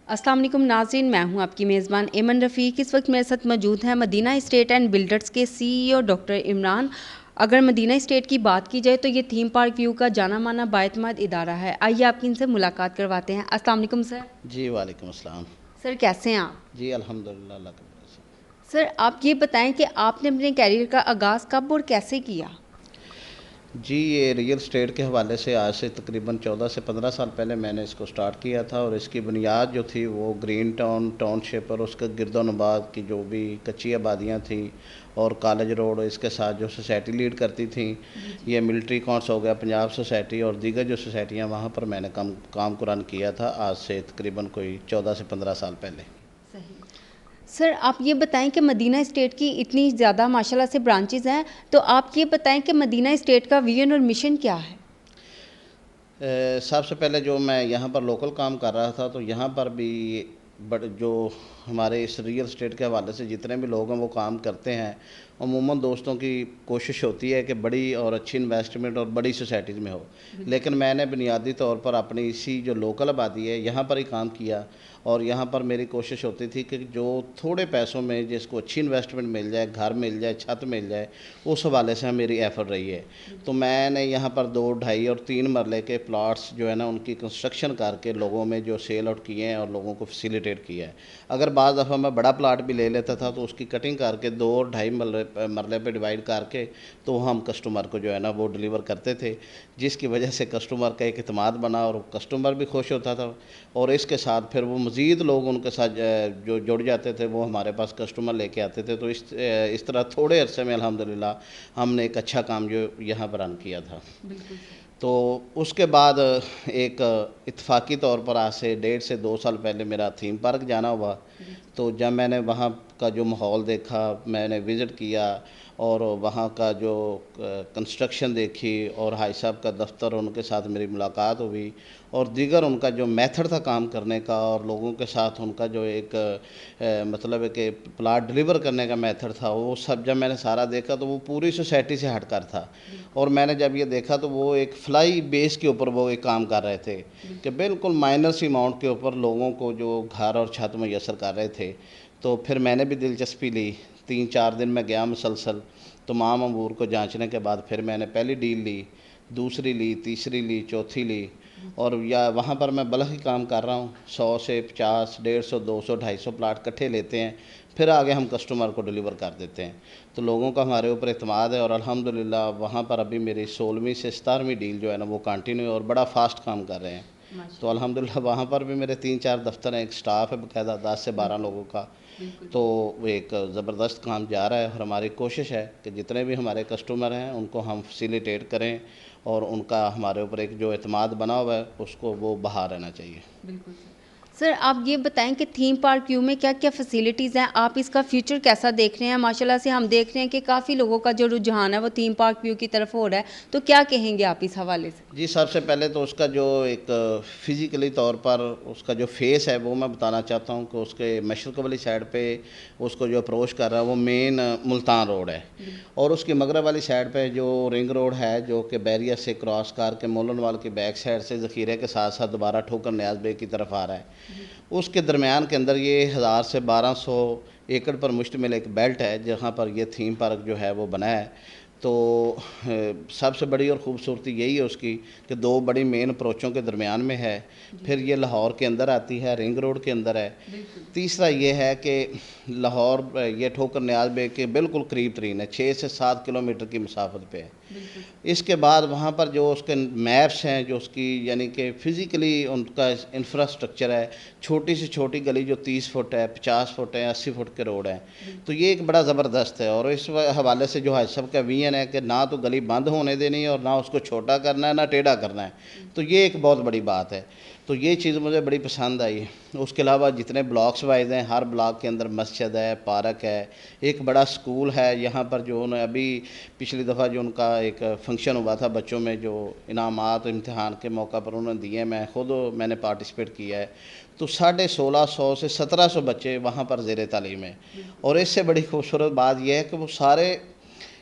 السلام علیکم ناظرین، میں ہوں آپ کی میزبان ایمن رفیق۔ اس وقت میرے ساتھ موجود ہیں مدینہ اسٹیٹ اینڈ بلڈرز کے سی ای او ڈاکٹر عمران۔ اگر مدینہ اسٹیٹ کی بات کی جائے تو یہ تھیم پارک ویو کا جانا مانا باعتماد ادارہ ہے۔ آئیے آپ کی ان سے ملاقات کرواتے ہیں۔ السلام علیکم سر۔ جی وعلیکم السلام۔ سر کیسے ہیں آپ؟ جی الحمدللہ، اللہ کا فضل سے۔ سر آپ یہ بتائیں کہ آپ نے اپنے کیریئر کا آغاز کب اور کیسے کیا؟ جی یہ ریئل اسٹیٹ کے حوالے سے آج سے تقریباً 14 سے 15 سال پہلے میں نے اس کو سٹارٹ کیا تھا، اور اس کی بنیاد جو تھی وہ گرین ٹاؤن شپ اور اس کے گرد و نواح کی جو بھی کچی آبادیاں تھیں اور کالج روڈ اس کے ساتھ جو سوسائٹی لیڈ کرتی تھیں، یہ ملٹری کونس ہو گیا، پنجاب سوسائٹی اور دیگر جو سوسائٹیاں، وہاں پر میں نے کام قرآن کیا تھا آج سے تقریباً کوئی 14 سے 15 سال پہلے۔ صحیح۔ سر آپ یہ بتائیں کہ مدینہ اسٹیٹ کی اتنی زیادہ ماشاءاللہ سے برانچز ہیں، تو آپ یہ بتائیں کہ مدینہ اسٹیٹ کا ویژن اور مشن کیا ہے؟ سب سے پہلے جو میں یہاں پر لوکل کام کر رہا تھا، تو یہاں پر بھی جو ہمارے اس ریئل اسٹیٹ کے حوالے سے جتنے بھی لوگ ہیں وہ کام کرتے ہیں، عموماً دوستوں کی کوشش ہوتی ہے کہ بڑی اور اچھی انویسٹمنٹ اور بڑی سوسائٹیز میں ہو، لیکن میں نے بنیادی طور پر اپنی اسی جو لوکل آبادی ہے یہاں پر ہی کام کیا، اور یہاں پر میری کوشش ہوتی تھی کہ جو تھوڑے پیسوں میں جس کو اچھی انویسٹمنٹ مل جائے، گھر مل جائے، چھت مل جائے، اس حوالے سے میری ایفرٹ رہی ہے۔ تو میں نے یہاں پر 2، 2.5 اور 3 مرلے کے پلاٹس جو ہے نا ان کی کنسٹرکشن کر کے لوگوں میں جو سیل آؤٹ کیے ہیں اور لوگوں کو فیسیلیٹیٹ کیا ہے۔ اگر بعض دفعہ میں بڑا پلاٹ بھی لے لیتا تھا تو اس کی کٹنگ کر کے 2 اور 2.5 مرلے پہ ڈیوائڈ کر کے تو ہم کسٹمر کو جو ہے نا وہ ڈیلیور کرتے تھے، جس کی وجہ سے کسٹمر کا ایک اعتماد بنا اور کسٹمر بھی خوش ہوتا تھا، اور اس کے ساتھ پھر وہ مزید لوگ ان کے ساتھ جو جڑ جاتے تھے، وہ ہمارے پاس کسٹمر لے کے آتے تھے۔ تو اس طرح تھوڑے عرصے میں الحمدللہ ہم نے ایک اچھا کام جو یہاں پر رن کیا تھا۔ تو اس کے بعد ایک اتفاقی طور پر آج سے 1.5 سے 2 سال پہلے میرا تھیم پارک جانا ہوا، تو جب میں نے وہاں کا جو ماحول دیکھا، میں نے وزٹ کیا اور وہاں کا جو کنسٹرکشن دیکھی اور حاج صاحب کا دفتر، ان کے ساتھ میری ملاقات ہوئی، اور دیگر ان کا جو میتھڈ تھا کام کرنے کا اور لوگوں کے ساتھ ان کا جو ایک مطلب ہے کہ پلاٹ ڈیلیور کرنے کا میتھڈ تھا، وہ سب جب میں نے سارا دیکھا تو وہ پوری سوسائٹی سے ہٹ کر تھا، اور میں نے جب یہ دیکھا تو وہ ایک فلائی بیس کے اوپر وہ ایک کام کر رہے تھے کہ بالکل مائنر سی اماؤنٹ کے اوپر لوگوں کو جو گھر اور چھت میسر کر رہے تھے۔ تو پھر میں نے بھی دلچسپی لی، 3-4 دن میں گیا مسلسل تمام امور کو جانچنے کے بعد پھر میں نے پہلی ڈیل لی، دوسری لی، تیسری لی، چوتھی لی، اور یا وہاں پر میں بلک ہی کام کر رہا ہوں، 100 سے 50، 150، 200، 250 پلاٹ کٹھے لیتے ہیں، پھر آگے ہم کسٹمر کو ڈیلیور کر دیتے ہیں۔ تو لوگوں کا ہمارے اوپر اعتماد ہے، اور الحمدللہ وہاں پر ابھی میری 16ویں سے 17ویں ڈیل جو ہے نا وہ کنٹینیو ہے اور بڑا فاسٹ کام کر رہے ہیں۔ تو الحمدللہ وہاں پر بھی میرے 3-4 دفتر ہیں، ایک سٹاف ہے باقاعدہ 10 سے 12 لوگوں کا، تو وہ ایک زبردست کام جا رہا ہے، اور ہماری کوشش ہے کہ جتنے بھی ہمارے کسٹمر ہیں ان کو ہم فیسیلیٹیٹ کریں، اور ان کا ہمارے اوپر ایک جو اعتماد بنا ہوا ہے اس کو وہ بہا رہنا چاہیے۔ بالکل سر، آپ یہ بتائیں کہ تھیم پارک ویو میں کیا کیا فیسیلیٹیز ہیں، آپ اس کا فیوچر کیسا دیکھ رہے ہیں؟ ماشاءاللہ سے ہم دیکھ رہے ہیں کہ کافی لوگوں کا جو رجحان ہے وہ تھیم پارک ویو کی طرف ہو رہا ہے، تو کیا کہیں گے آپ اس حوالے سے؟ جی سب سے پہلے تو اس کا جو ایک فزیکلی طور پر اس کا جو فیس ہے وہ میں بتانا چاہتا ہوں کہ اس کے مشرق والی سائڈ پہ اس کو جو اپروچ کر رہا ہے وہ مین ملتان روڈ ہے، اور اس کی مغرب والی سائڈ پہ جو رنگ روڈ ہے جو کہ بیریئر سے کراس کر کے مولن وال کی بیک سائڈ سے ذخیرے کے ساتھ ساتھ دوبارہ ٹھوکر نیاز بے کی طرف آ رہا ہے، اس کے درمیان کے اندر یہ 1000 سے 1200 ایکڑ پر مشتمل ایک بیلٹ ہے جہاں پر یہ تھیم پارک جو ہے وہ بنا ہے۔ تو سب سے بڑی اور خوبصورتی یہی ہے اس کی کہ 2 بڑی مین اپروچوں کے درمیان میں ہے، پھر یہ لاہور کے اندر آتی ہے، رنگ روڈ کے اندر ہے۔ تیسرا یہ ہے کہ لاہور یہ ٹھوکر نیاز بے کے بالکل قریب ترین ہے، 6 سے 7 کلومیٹر کی مسافت پہ ہے۔ اس کے بعد وہاں پر جو اس کے میپس ہیں، جو اس کی یعنی کہ فزیکلی ان کا انفراسٹرکچر ہے، چھوٹی سے چھوٹی گلی جو 30 فٹ ہے، 50 فٹ ہے، 80 فٹ کے روڈ ہیں، تو یہ ایک بڑا زبردست ہے، اور اس حوالے سے جو حاج صاحب کا ویژن ہے کہ نہ تو گلی بند ہونے دینی ہے اور نہ اس کو چھوٹا کرنا ہے، نہ ٹیڑھا کرنا ہے، تو یہ ایک بہت بڑی بات ہے، تو یہ چیز مجھے بڑی پسند آئی۔ اس کے علاوہ جتنے بلاکس وائز ہیں، ہر بلاک کے اندر مسجد ہے، پارک ہے، ایک بڑا سکول ہے یہاں پر، جو انہیں ابھی پچھلی دفعہ جو ان کا ایک فنکشن ہوا تھا بچوں میں جو انعامات امتحان کے موقع پر انہوں نے دیے، میں نے پارٹیسپیٹ کیا ہے، تو 1650 سے 1700 بچے وہاں پر زیر تعلیم ہیں، اور اس سے بڑی خوبصورت بات یہ ہے کہ وہ سارے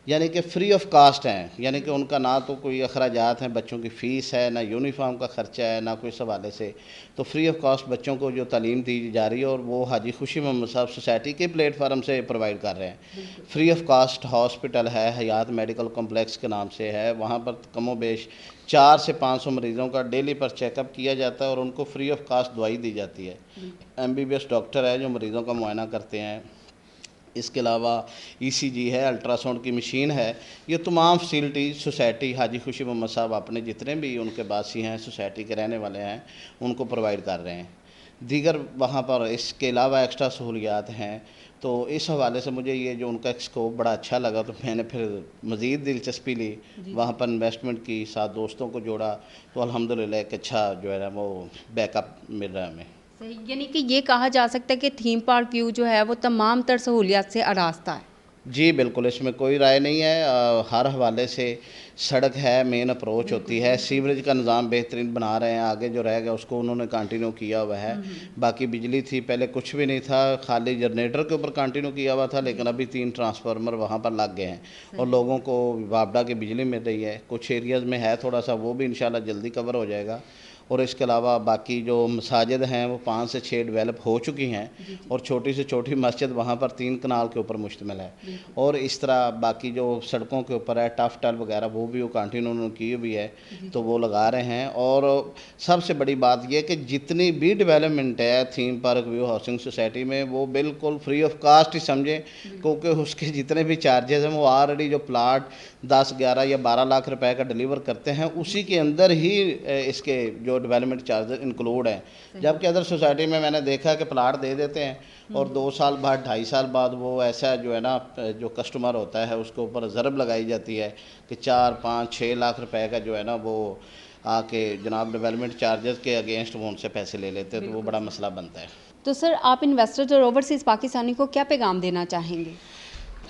یعنی کہ فری آف کاسٹ ہیں، یعنی کہ ان کا نہ تو کوئی اخراجات ہیں، بچوں کی فیس ہے، نہ یونیفارم کا خرچہ ہے، نہ کوئی اس حوالے سے، تو فری آف کاسٹ بچوں کو جو تعلیم دی جا رہی ہے اور وہ حاجی خوشی محمد صاحب سوسائٹی کے پلیٹ فارم سے پرووائڈ کر رہے ہیں۔ فری آف کاسٹ ہاسپٹل ہے، حیات میڈیکل کمپلیکس کے نام سے ہے، وہاں پر کم و بیش 400 سے 500 مریضوں کا ڈیلی پر چیک اپ کیا جاتا ہے اور ان کو فری آف کاسٹ دوائی دی جاتی ہے۔ MBBS ڈاکٹر ہے جو مریضوں کا معائنہ کرتے ہیں، اس کے علاوہ ECG ہے، الٹرا ساؤنڈ کی مشین ہے، یہ تمام فیسلٹی سوسائٹی حاجی خوشی محمد صاحب اپنے جتنے بھی ان کے باسی ہیں، سوسائٹی کے رہنے والے ہیں، ان کو پرووائڈ کر رہے ہیں۔ دیگر وہاں پر اس کے علاوہ ایکسٹرا سہولیات ہیں، تو اس حوالے سے مجھے یہ جو ان کا اسکوپ بڑا اچھا لگا، تو میں نے پھر مزید دلچسپی لی، وہاں پر انویسٹمنٹ کی، ساتھ دوستوں کو جوڑا، تو الحمدللہ ایک اچھا جو ہے نا وہ بیک اپ مل رہا ہے ہمیں۔ صحیح، یعنی کہ یہ کہا جا سکتا ہے کہ تھیم پارک ویو جو ہے وہ تمام تر سہولیات سے آراستہ ہے۔ جی بالکل، اس میں کوئی رائے نہیں ہے، ہر حوالے سے سڑک ہے، مین اپروچ ہوتی ہے، سیوریج کا نظام بہترین بنا رہے ہیں، آگے جو رہ گیا اس کو انہوں نے کنٹینیو کیا ہوا ہے۔ باقی بجلی تھی، پہلے کچھ بھی نہیں تھا، خالی جنریٹر کے اوپر کنٹینیو کیا ہوا تھا، لیکن ابھی 3 ٹرانسفارمر وہاں پر لگ گئے ہیں اور لوگوں کو وابڈا کی بجلی مل رہی ہے۔ کچھ ایریاز میں ہے تھوڑا سا، وہ بھی انشاءاللہ جلدی کور ہو جائے گا۔ اور اس کے علاوہ باقی جو مساجد ہیں وہ 5 سے 6 ڈیولپ ہو چکی ہیں، اور چھوٹی سے چھوٹی مسجد وہاں پر 3 کنال کے اوپر مشتمل ہے۔ اور اس طرح باقی جو سڑکوں کے اوپر ہے، ٹف ٹل وغیرہ، وہ بھی وہ کنٹینیو انہوں نے کی ہوئی ہے، تو وہ لگا رہے ہیں۔ اور سب سے بڑی بات یہ کہ جتنی بھی ڈیولپمنٹ ہے theme park view housing society میں، وہ بالکل فری آف کاسٹ ہی سمجھیں، کیونکہ اس کے جتنے بھی چارجز ہیں وہ آلریڈی جو پلاٹ 10 11 یا 12 لاکھ روپے کا ڈیلیور کرتے ہیں، اسی کے اندر ہی اس کے جو ڈیولپمنٹ چارجز انکلوڈ ہیں۔ جبکہ ادر سوسائٹی میں نے دیکھا کہ پلاٹ دے دیتے ہیں اور 2 سال بعد 2.5 سال بعد وہ ایسا جو ہے نا جو کسٹمر ہوتا ہے اس کے اوپر ضرب لگائی جاتی ہے کہ 4 5 6 لاکھ روپے کا جو ہے نا وہ آ کے جناب ڈیولپمنٹ چارجز کے اگینسٹ وہ ان سے پیسے لے لیتے ہیں، تو وہ بڑا مسئلہ بنتا ہے۔ تو سر، آپ انویسٹرز اور اوورسیز پاکستانی کو کیا پیغام دینا چاہیں گے؟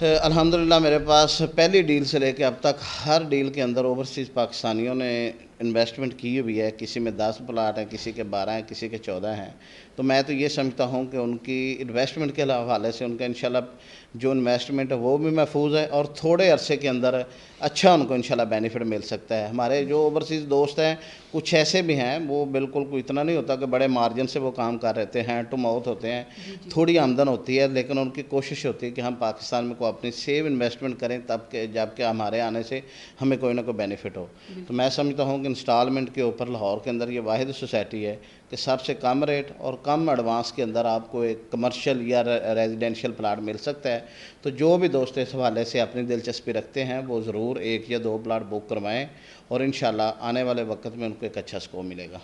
الحمدللہ میرے پاس پہلی ڈیل سے لے کے اب تک ہر ڈیل کے اندر اوورسیز پاکستانیوں نے انویسٹمنٹ کی ہوئی ہے، کسی میں 10 پلاٹ ہیں، کسی کے 12 ہیں، کسی کے 14 ہیں۔ تو میں تو یہ سمجھتا ہوں کہ ان کی انویسٹمنٹ کے حوالے سے ان کا انشاءاللہ جو انویسٹمنٹ ہے وہ بھی محفوظ ہے، اور تھوڑے عرصے کے اندر اچھا ان کو انشاءاللہ بینیفٹ مل سکتا ہے۔ ہمارے جو اوورسیز دوست ہیں کچھ ایسے بھی ہیں، وہ بالکل کوئی اتنا نہیں ہوتا کہ بڑے مارجن سے وہ کام کر رہتے ہیں، ٹو ماؤتھ ہوتے ہیں، تھوڑی آمدن ہوتی ہے، لیکن ان کی کوشش ہوتی ہے کہ ہم پاکستان میں کو اپنی سیو انویسٹمنٹ کریں، تب کہ جب کہ ہمارے آنے سے ہمیں کوئی نہ کوئی بینیفٹ ہو۔ تو میں سمجھتا ہوں کہ انسٹالمنٹ کے اوپر لاہور کے اندر یہ واحد سوسائٹی ہے کہ سب سے کم ریٹ اور کم ایڈوانس کے اندر آپ کو ایک کمرشل یا ریزیڈینشیل پلاٹ مل سکتا ہے۔ تو جو بھی دوست اس حوالے سے اپنی دلچسپی رکھتے ہیں وہ ضرور 1 یا 2 پلاٹ بک کروائیں، اور انشاءاللہ آنے والے وقت میں ان کو ایک اچھا سکوپ ملے گا۔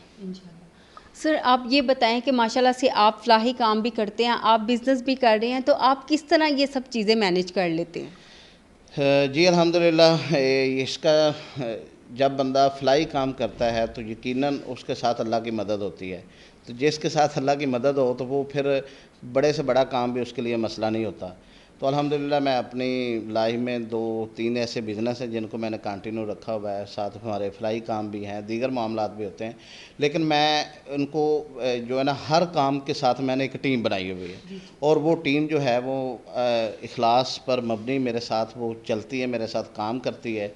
سر، آپ یہ بتائیں کہ ماشاءاللہ سے آپ فلاحی کام بھی کرتے ہیں، آپ بزنس بھی کر رہے ہیں، تو آپ کس طرح یہ سب چیزیں مینیج کر لیتے ہیں؟ جی الحمدللہ، اس کا جب بندہ فلاحی کام کرتا ہے تو یقیناً اس کے ساتھ اللہ کی مدد ہوتی ہے، تو جس کے ساتھ اللہ کی مدد ہو تو وہ پھر بڑے سے بڑا کام بھی اس کے لیے مسئلہ نہیں ہوتا۔ تو الحمدللہ میں اپنی لائف میں 2 3 ایسے بزنس ہیں جن کو میں نے کنٹینیو رکھا ہوا ہے، ساتھ ہمارے فلاحی کام بھی ہیں، دیگر معاملات بھی ہوتے ہیں، لیکن میں ان کو جو ہے نا ہر کام کے ساتھ میں نے ایک ٹیم بنائی ہوئی ہے، اور وہ ٹیم جو ہے وہ اخلاص پر مبنی میرے ساتھ وہ چلتی ہے، میرے ساتھ کام کرتی ہے۔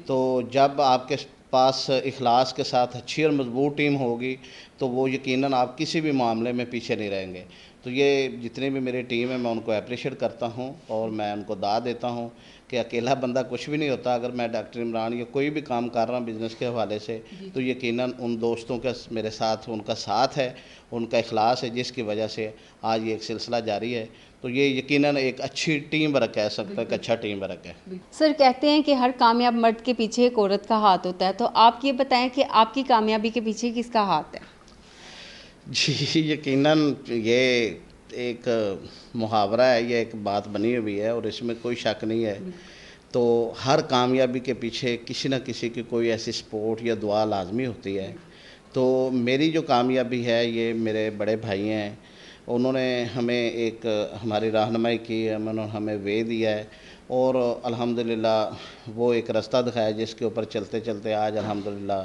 تو جب آپ کے پاس اخلاص کے ساتھ اچھی اور مضبوط ٹیم ہوگی تو وہ یقیناً آپ کسی بھی معاملے میں پیچھے نہیں رہیں گے۔ تو یہ جتنی بھی میری ٹیم ہے میں ان کو اپریشیٹ کرتا ہوں اور میں ان کو داد دیتا ہوں کہ اکیلا بندہ کچھ بھی نہیں ہوتا۔ اگر میں ڈاکٹر عمران یا کوئی بھی کام کر رہا ہوں بزنس کے حوالے سے تو یقیناً ان دوستوں کا میرے ساتھ ان کا ساتھ ہے، ان کا اخلاص ہے، جس کی وجہ سے آج یہ ایک سلسلہ جاری ہے۔ تو یہ یقیناً ایک اچھی ٹیم ورک کہہ سکتا ہے، ایک اچھا ٹیم ورک ہے۔ سر، کہتے ہیں کہ ہر کامیاب مرد کے پیچھے ایک عورت کا ہاتھ ہوتا ہے، تو آپ یہ بتائیں کہ آپ کی کامیابی کے پیچھے کس کا ہاتھ ہے؟ جی یقیناً یہ ایک محاورہ ہے، یہ ایک بات بنی ہوئی ہے اور اس میں کوئی شک نہیں ہے۔ تو ہر کامیابی کے پیچھے کسی نہ کسی کی کوئی ایسی سپورٹ یا دعا لازمی ہوتی ہے۔ تو میری جو کامیابی ہے یہ میرے بڑے بھائی ہیں، انہوں نے ہمیں ایک ہماری رہنمائی کی ہے، انہوں نے ہمیں وے دیا ہے، اور الحمدللہ وہ ایک راستہ دکھایا جس کے اوپر چلتے چلتے آج الحمدللہ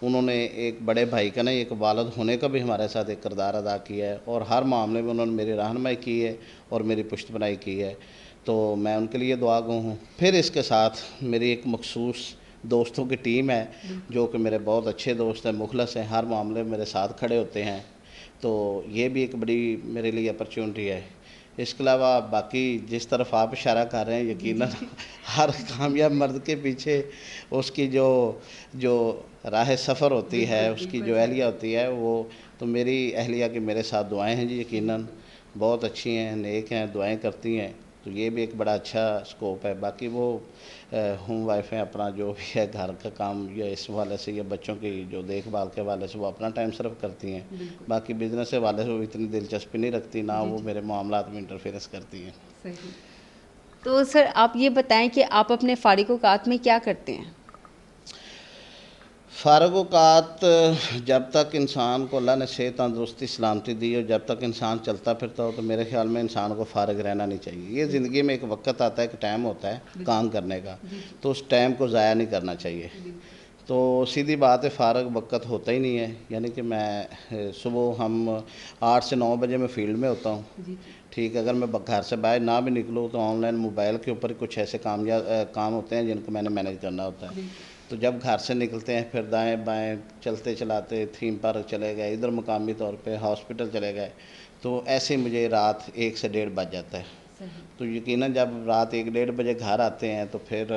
انہوں نے ایک بڑے بھائی کا نہیں، ایک والد ہونے کا بھی ہمارے ساتھ ایک کردار ادا کیا ہے، اور ہر معاملے میں انہوں نے میری رہنمائی کی ہے اور میری پشت بنائی کی ہے۔ تو میں ان کے لیے دعا گو ہوں. پھر اس کے ساتھ میری ایک مخصوص دوستوں کی ٹیم ہے جو کہ میرے بہت اچھے دوست ہیں, مخلص ہیں, ہر معاملے میں میرے ساتھ کھڑے ہوتے ہیں. تو یہ بھی ایک بڑی میرے لیے اپرچونٹی ہے. اس کے علاوہ باقی جس طرف آپ اشارہ کر رہے ہیں, یقیناً ہر کامیاب مرد کے پیچھے اس کی جو راہ سفر ہوتی ہے, اس کی جو اہلیہ ہوتی ہے, وہ تو میری اہلیہ کی میرے ساتھ دعائیں ہیں جی, یقیناً بہت اچھی ہیں, نیک ہیں, دعائیں کرتی ہیں. تو یہ بھی ایک بڑا اچھا سکوپ ہے. باقی وہ ہوم وائف ہیں, اپنا جو بھی ہے گھر کا کام یا اس حوالے سے یا بچوں کی جو دیکھ بھال کے حوالے سے وہ اپنا ٹائم صرف کرتی ہیں. باقی بزنس کے حوالے سے وہ اتنی دلچسپی نہیں رکھتی, نہ وہ میرے معاملات میں انٹرفیئرنس کرتی ہیں. صحیح. تو سر آپ یہ بتائیں کہ آپ اپنے فارغ اوقات میں کیا کرتے ہیں؟ فارغ اوقات جب تک انسان کو اللہ نے صحت تندرستی سلامتی دی اور جب تک انسان چلتا پھرتا ہو تو میرے خیال میں انسان کو فارغ رہنا نہیں چاہیے. یہ زندگی میں ایک وقت آتا ہے, ایک ٹائم ہوتا ہے کام کرنے کا, تو اس ٹائم کو ضائع نہیں کرنا چاہیے. تو سیدھی بات ہے, فارغ وقت ہوتا ہی نہیں ہے. یعنی کہ میں صبح 8 سے 9 بجے میں فیلڈ میں ہوتا ہوں. ٹھیک ہے, اگر میں گھر سے باہر نہ بھی نکلوں تو آن لائن موبائل کے اوپر کچھ ایسے کام ہوتے ہیں جن کو میں نے مینیج کرنا ہوتا ہے. تو جب گھر سے نکلتے ہیں پھر دائیں بائیں چلتے چلاتے تھیم پارک چلے گئے, ادھر مقامی طور پہ ہاسپٹل چلے گئے, تو ایسے مجھے رات 1 سے 1:30 بج جاتا ہے. تو یقیناً جب رات 1-1:30 بجے گھر آتے ہیں تو پھر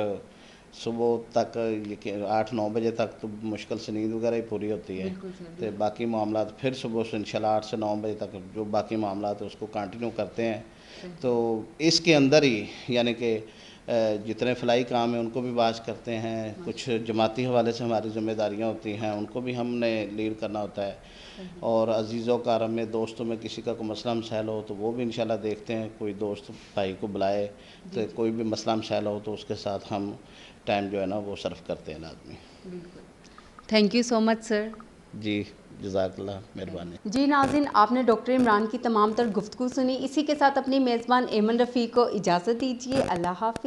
صبح تک 8-9 بجے تک تو مشکل سے نیند وغیرہ ہی پوری ہوتی ہے. تو باقی معاملات پھر صبح سے انشاءاللہ 8 سے 9 بجے تک جو باقی معاملات ہیں اس کو کنٹینیو کرتے ہیں. تو اس کے اندر ہی یعنی کہ جتنے فلاحی کام ہیں ان کو بھی باز کرتے ہیں, کچھ جماعتی حوالے سے ہماری ذمہ داریاں ہوتی ہیں ان کو بھی ہم نے لیڈ کرنا ہوتا ہے. اور عزیزوں کارم میں دوستوں میں کسی کا کوئی مسئلہ مسائل ہو تو وہ بھی انشاءاللہ دیکھتے ہیں, کوئی دوست بھائی کو بلائے تو کوئی بھی مسئلہ مسائل ہو تو اس کے ساتھ ہم ٹائم جو ہے نا وہ صرف کرتے ہیں لازمی. تھینک یو سو مچ سر. جی جزاک اللہ, مہربانی. جی ناظرین, آپ نے ڈاکٹر عمران کی تمام تر گفتگو سنی. اسی کے ساتھ اپنی میزبان ایمن رفیع کو اجازت دیجیے. اللہ حافظ.